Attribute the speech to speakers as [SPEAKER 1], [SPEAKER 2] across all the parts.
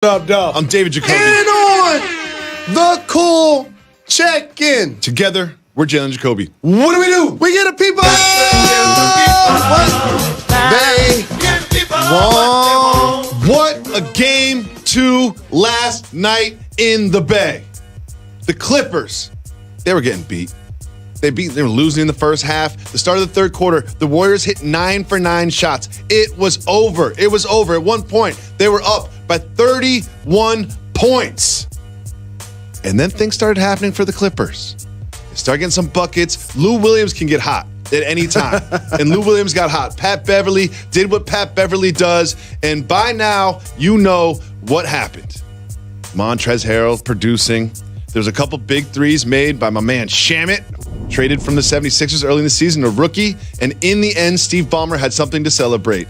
[SPEAKER 1] What up, dog?
[SPEAKER 2] I'm David Jacoby.
[SPEAKER 1] And on the cool check-in.
[SPEAKER 2] Together, we're Jalen Jacoby.
[SPEAKER 1] What do? We get the people.
[SPEAKER 2] What a game 2 last night in the Bay. The Clippers, they were getting beat. They were losing in the first half. The start of the third quarter, the Warriors hit 9 for 9 shots. It was over. At one point, they were up by 31 points. And then things started happening for the Clippers. They started getting some buckets. Lou Williams can get hot at any time. And Lou Williams got hot. Pat Beverly did what Pat Beverly does. And by now, you know what happened. Montrezl Harrell producing. There was a couple big threes made by my man Shamet, traded from the 76ers early in the season, a rookie. And in the end, Steve Ballmer had something to celebrate.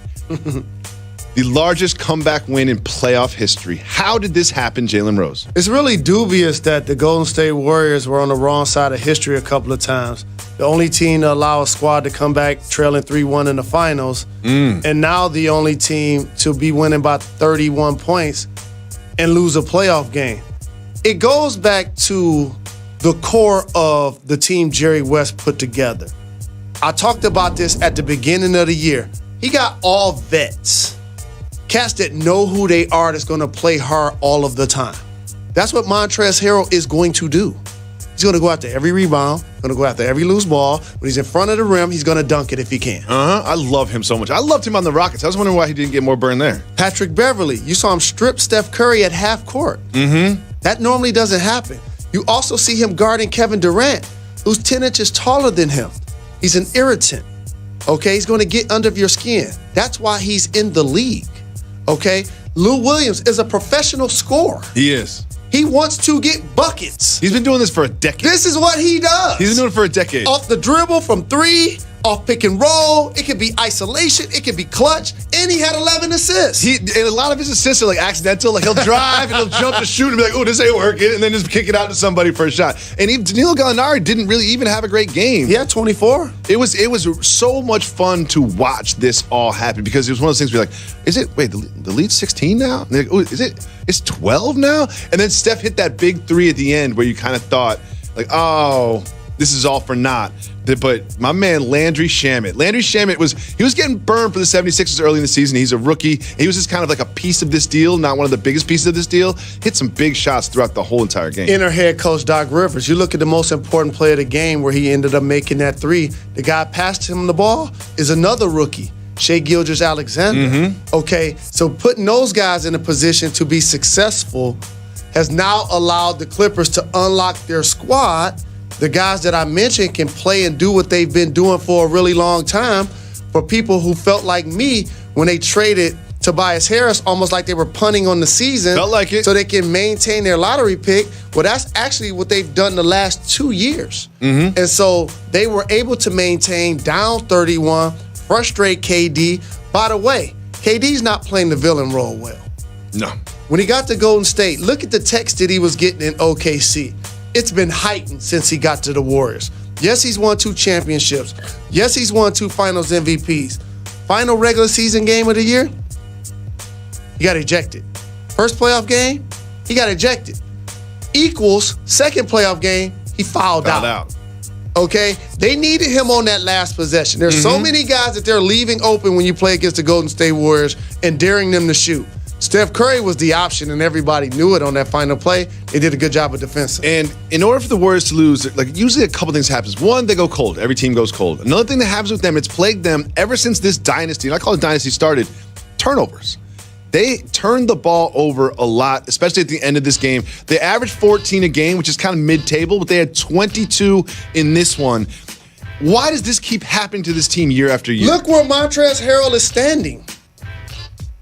[SPEAKER 2] The largest comeback win in playoff history. How did this happen, Jalen Rose?
[SPEAKER 1] It's really dubious that the Golden State Warriors were on the wrong side of history a couple of times. The only team to allow a squad to come back trailing 3-1 in the finals, and now the only team to be winning by 31 points and lose a playoff game. It goes back to the core of the team Jerry West put together. I talked about this at the beginning of the year. He got all vets. Cats that know who they are that's going to play hard all of the time. That's what Montrezl Harrell is going to do. He's going to go after every rebound, going to go after every loose ball. When he's in front of the rim, he's going to dunk it if he can.
[SPEAKER 2] I love him so much. I loved him on the Rockets. I was wondering why he didn't get more burn there.
[SPEAKER 1] Patrick Beverly, you saw him strip Steph Curry at half court. That normally doesn't happen. You also see him guarding Kevin Durant, who's 10 inches taller than him. He's an irritant, okay? He's going to get under your skin. That's why he's in the league, okay? Lou Williams is a professional scorer.
[SPEAKER 2] He is.
[SPEAKER 1] He wants to get buckets.
[SPEAKER 2] He's been doing this for a decade.
[SPEAKER 1] This is what he does.
[SPEAKER 2] He's been doing it for a decade.
[SPEAKER 1] Off the dribble from 3, off pick and roll. It could be isolation. It could be clutch. And he had 11 assists.
[SPEAKER 2] And a lot of his assists are like accidental. Like he'll drive and he'll jump to shoot and be like, oh, this ain't working. And then just kick it out to somebody for a shot. And even Danilo Gallinari didn't really even have a great game.
[SPEAKER 1] He had 24.
[SPEAKER 2] It was so much fun to watch this all happen because it was one of those things where you're like, the lead's 16 now? And they're like, oh, it's 12 now? And then Steph hit that big 3 at the end where you kind of thought, like, oh, this is all for naught. But my man Landry Shamet was getting burned for the 76ers early in the season. He's a rookie. He was just kind of like a piece of this deal, not one of the biggest pieces of this deal. Hit some big shots throughout the whole entire game.
[SPEAKER 1] Inner head coach Doc Rivers. You look at the most important play of the game where he ended up making that 3. The guy passed him the ball is another rookie, Shai Gilgeous-Alexander. Okay, so putting those guys in a position to be successful has now allowed the Clippers to unlock their squad. The guys that I mentioned can play and do what they've been doing for a really long time. For people who felt like me when they traded Tobias Harris, almost like they were punting on the season.
[SPEAKER 2] Felt like it.
[SPEAKER 1] So they can maintain their lottery pick. Well, that's actually what they've done the last 2 years. And so they were able to maintain down 31, frustrate KD. By the way, KD's not playing the villain role well.
[SPEAKER 2] No.
[SPEAKER 1] When he got to Golden State, look at the text that he was getting in OKC. It's been heightened since he got to the Warriors. Yes, he's won 2 championships. Yes, he's won 2 finals MVPs. Final regular season game of the year, he got ejected. First playoff game, he got ejected. Equals second playoff game, he fouled out. Okay? They needed him on that last possession. There's so many guys that they're leaving open when you play against the Golden State Warriors and daring them to shoot. Steph Curry was the option, and everybody knew it on that final play. They did a good job of defense.
[SPEAKER 2] And in order for the Warriors to lose, like usually a couple things happens. One, they go cold. Every team goes cold. Another thing that happens with them, it's plagued them ever since this dynasty, and I call it dynasty, started, turnovers. They turned the ball over a lot, especially at the end of this game. They averaged 14 a game, which is kind of mid-table, but they had 22 in this one. Why does this keep happening to this team year after year?
[SPEAKER 1] Look where Montrezl Harrell is standing.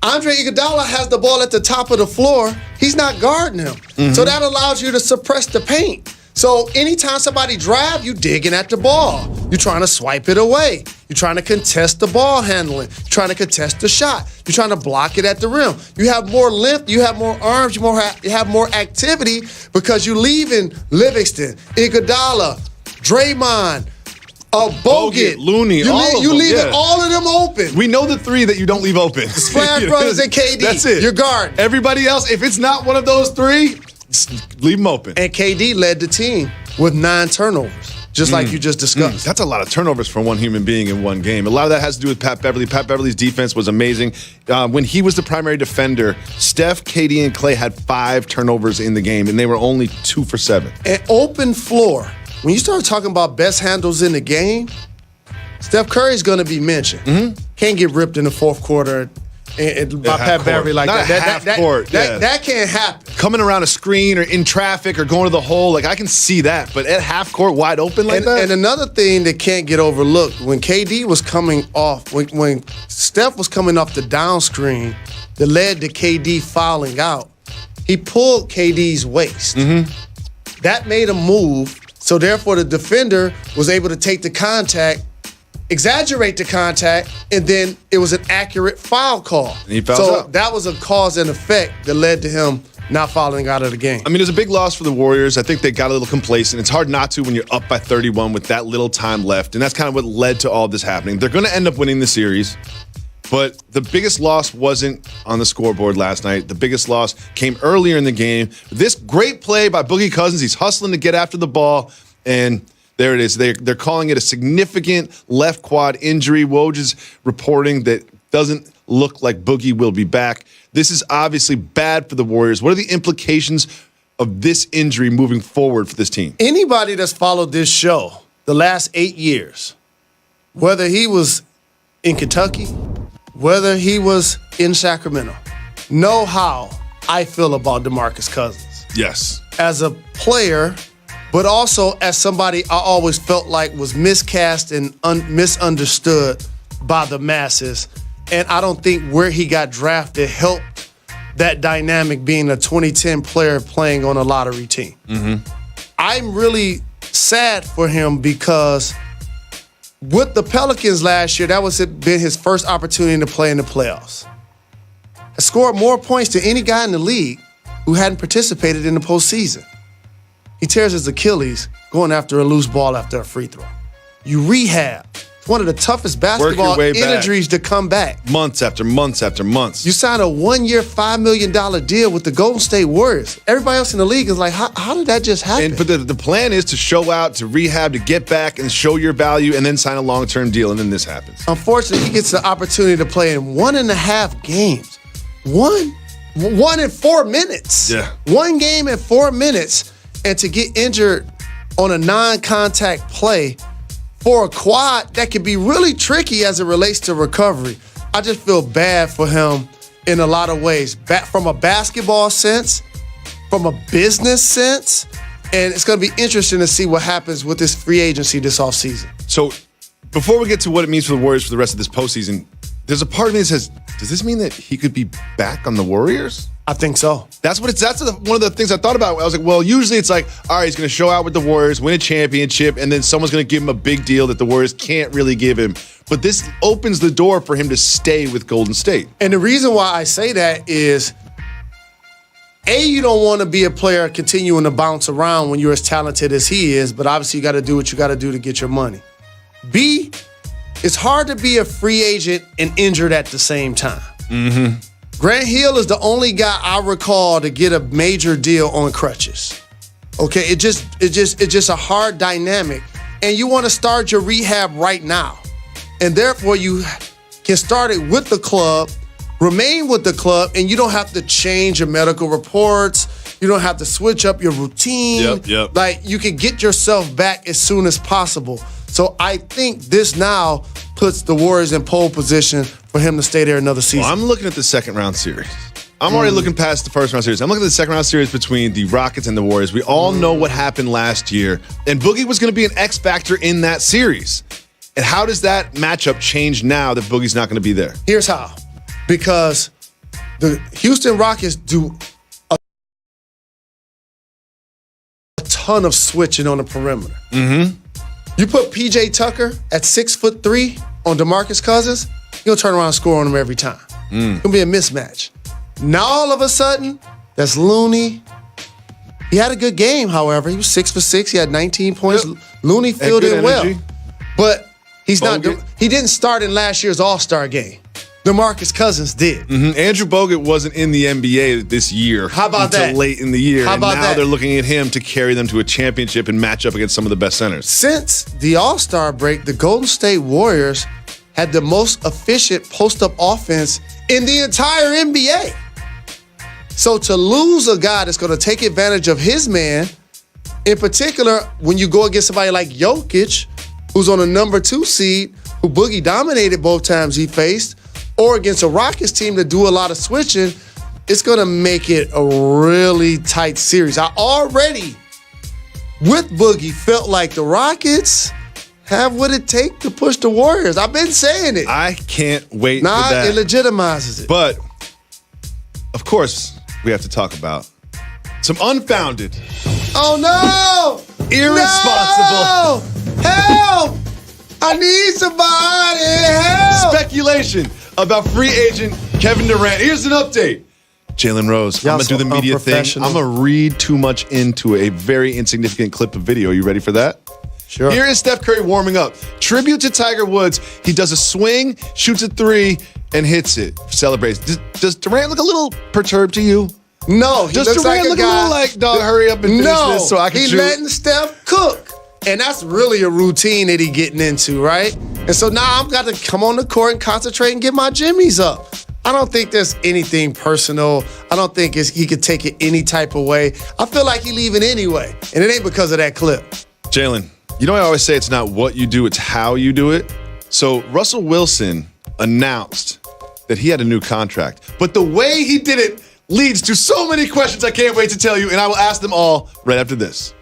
[SPEAKER 1] Andre Iguodala has the ball at the top of the floor. He's not guarding him. So that allows you to suppress the paint. So anytime somebody drives, you digging at the ball. You're trying to swipe it away. You're trying to contest the ball handling. You're trying to contest the shot. You're trying to block it at the rim. You have more length. You have more arms. You have more activity because you're leaving Livingston, Iguodala, Draymond, Bogut,
[SPEAKER 2] Looney,
[SPEAKER 1] you leaving all of them open.
[SPEAKER 2] We know the three that you don't leave open.
[SPEAKER 1] Splash Brothers and KD.
[SPEAKER 2] That's it.
[SPEAKER 1] Your guard.
[SPEAKER 2] Everybody else, if it's not one of those three, leave them open.
[SPEAKER 1] And KD led the team with 9 turnovers, just like you just discussed.
[SPEAKER 2] That's a lot of turnovers for one human being in one game. A lot of that has to do with Pat Beverly. Pat Beverly's defense was amazing. When he was the primary defender, Steph, KD, and Klay had 5 turnovers in the game, and they were only 2 for 7.
[SPEAKER 1] An open floor. When you start talking about best handles in the game, Steph Curry's going to be mentioned. Can't get ripped in the fourth quarter by Pat Beverly like
[SPEAKER 2] Not
[SPEAKER 1] that. That can't happen.
[SPEAKER 2] Coming around a screen or in traffic or going to the hole, like I can see that. But at half court, wide open like that?
[SPEAKER 1] And another thing that can't get overlooked, when KD was coming off, when Steph was coming off the down screen that led to KD fouling out, he pulled KD's waist. That made him move. So therefore, the defender was able to take the contact, exaggerate the contact, and then it was an accurate foul call.
[SPEAKER 2] And he fouls out.
[SPEAKER 1] That was a cause and effect that led to him not fouling out of the game.
[SPEAKER 2] I mean, it was a big loss for the Warriors. I think they got a little complacent. It's hard not to when you're up by 31 with that little time left, and that's kind of what led to all this happening. They're going to end up winning the series, but the biggest loss wasn't on the scoreboard last night. The biggest loss came earlier in the game. This great play by Boogie Cousins. He's hustling to get after the ball, and there it is. They're calling it a significant left quad injury. Woj is reporting that doesn't look like Boogie will be back. This is obviously bad for the Warriors. What are the implications of this injury moving forward for this team?
[SPEAKER 1] Anybody that's followed this show the last 8 years, whether he was in Kentucky, whether he was in Sacramento, know how I feel about DeMarcus Cousins.
[SPEAKER 2] Yes.
[SPEAKER 1] As a player, but also as somebody I always felt like was miscast and misunderstood by the masses. And I don't think where he got drafted helped that dynamic, being a 2010 player playing on a lottery team. I'm really sad for him because with the Pelicans last year, that was been his first opportunity to play in the playoffs. He scored more points than any guy in the league who hadn't participated in the postseason. He tears his Achilles going after a loose ball after a free throw. You rehab. It's one of the toughest basketball injuries to come back.
[SPEAKER 2] Months after months after months.
[SPEAKER 1] You sign a 1-year, $5 million deal with the Golden State Warriors. Everybody else in the league is like, how did that just happen?
[SPEAKER 2] But the plan is to show out, to rehab, to get back and show your value and then sign a long-term deal, and then this happens.
[SPEAKER 1] Unfortunately, he gets the opportunity to play in 1.5 games. One in 4 minutes.
[SPEAKER 2] Yeah.
[SPEAKER 1] 1 game in 4 minutes. And to get injured on a non-contact play for a quad, that can be really tricky as it relates to recovery. I just feel bad for him in a lot of ways. From a basketball sense, from a business sense, and it's going to be interesting to see what happens with this free agency this offseason.
[SPEAKER 2] So before we get to what it means for the Warriors for the rest of this postseason, there's a part of me that says, does this mean that he could be back on the Warriors?
[SPEAKER 1] I think so.
[SPEAKER 2] That's one of the things I thought about. I was like, well, usually it's like, all right, he's going to show out with the Warriors, win a championship, and then someone's going to give him a big deal that the Warriors can't really give him. But this opens the door for him to stay with Golden State.
[SPEAKER 1] And the reason why I say that is, A, you don't want to be a player continuing to bounce around when you're as talented as he is, but obviously you got to do what you got to do to get your money. B, it's hard to be a free agent and injured at the same time. Grant Hill is the only guy I recall to get a major deal on crutches. Okay, it's just a hard dynamic, and you want to start your rehab right now, and therefore you can start it with the club, remain with the club, and you don't have to change your medical reports. You don't have to switch up your routine.
[SPEAKER 2] Yep.
[SPEAKER 1] Like, you can get yourself back as soon as possible. So I think this now puts the Warriors in pole position for him to stay there another season.
[SPEAKER 2] Well, I'm looking at the second round series. I'm already looking past the first round series. I'm looking at the second round series between the Rockets and the Warriors. We all know what happened last year, and Boogie was going to be an X factor in that series. And how does that matchup change now that Boogie's not going to be there?
[SPEAKER 1] Here's how. Because the Houston Rockets do a ton of switching on the perimeter. You put PJ Tucker at 6'3" on DeMarcus Cousins, he'll turn around and score on him every time. It's gonna be a mismatch. Now all of a sudden, that's Looney. He had a good game, however. He was 6 for 6. He had 19 points. Looney filled in well. But he's not.
[SPEAKER 2] Bogut?
[SPEAKER 1] He didn't start in last year's All-Star game. DeMarcus Cousins did.
[SPEAKER 2] Andrew Bogut wasn't in the NBA this year.
[SPEAKER 1] How about
[SPEAKER 2] until
[SPEAKER 1] that?
[SPEAKER 2] late in the year.
[SPEAKER 1] How about
[SPEAKER 2] and now
[SPEAKER 1] that?
[SPEAKER 2] they're looking at him to carry them to a championship and match up against some of the best centers.
[SPEAKER 1] Since the All-Star break, the Golden State Warriors had the most efficient post-up offense in the entire NBA. So to lose a guy that's going to take advantage of his man, in particular, when you go against somebody like Jokic, who's on a number 2 seed, who Boogie dominated both times he faced, or against a Rockets team that do a lot of switching, it's going to make it a really tight series. I already, with Boogie, felt like the Rockets have what it takes to push the Warriors. I've been saying it.
[SPEAKER 2] I can't wait for that.
[SPEAKER 1] It legitimizes it.
[SPEAKER 2] But, of course, we have to talk about some unfounded,
[SPEAKER 1] Oh, no!
[SPEAKER 2] irresponsible
[SPEAKER 1] No! Help! I need somebody! Help!
[SPEAKER 2] speculation about free agent Kevin Durant. Here's an update. Jalen Rose,
[SPEAKER 1] Y'all
[SPEAKER 2] I'm going to do the
[SPEAKER 1] so
[SPEAKER 2] media thing.
[SPEAKER 1] unprofessional.
[SPEAKER 2] I'm going to read too much into a very insignificant clip of video. You ready for that?
[SPEAKER 1] Sure.
[SPEAKER 2] Here is Steph Curry warming up. Tribute to Tiger Woods. He does a swing, shoots a 3, and hits it. Celebrates. Does Durant look a little perturbed to you?
[SPEAKER 1] No, he
[SPEAKER 2] Does
[SPEAKER 1] looks
[SPEAKER 2] Durant
[SPEAKER 1] like
[SPEAKER 2] look
[SPEAKER 1] a
[SPEAKER 2] a
[SPEAKER 1] guy.
[SPEAKER 2] little like, dog, hurry up and finish
[SPEAKER 1] No,
[SPEAKER 2] this so I can
[SPEAKER 1] he
[SPEAKER 2] shoot?
[SPEAKER 1] letting Steph cook. And that's really a routine that he getting into, right? And so now I've got to come on the court and concentrate and get my jimmies up. I don't think there's anything personal. I don't think he could take it any type of way. I feel like he leaving anyway, and it ain't because of that clip.
[SPEAKER 2] Jalen, you know I always say it's not what you do, it's how you do it. So Russell Wilson announced that he had a new contract. But the way he did it leads to so many questions I can't wait to tell you, and I will ask them all right after this.